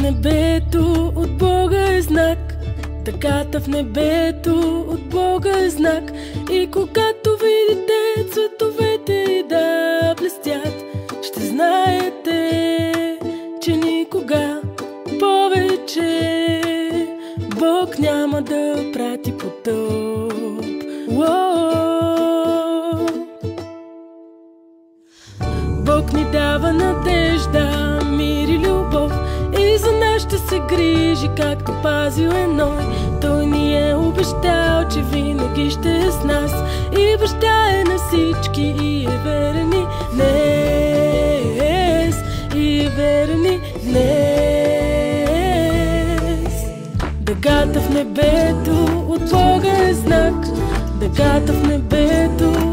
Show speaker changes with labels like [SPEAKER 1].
[SPEAKER 1] небето от Бога е знак. Дъгата в небето от Бога е знак. И когато видите цветовете да блестят, ще знаете, че никога повече Бог няма да прати потоп. Бог ни дава надежда, мир и любов, и за нас ще се грижи, както пазил Еной. Той ни е обещал, че винаги ще е с нас, и баща е на всички, и е верен и днес, и е верен и днес. Дъгата в небето от Бога е знак. Дъгата в небето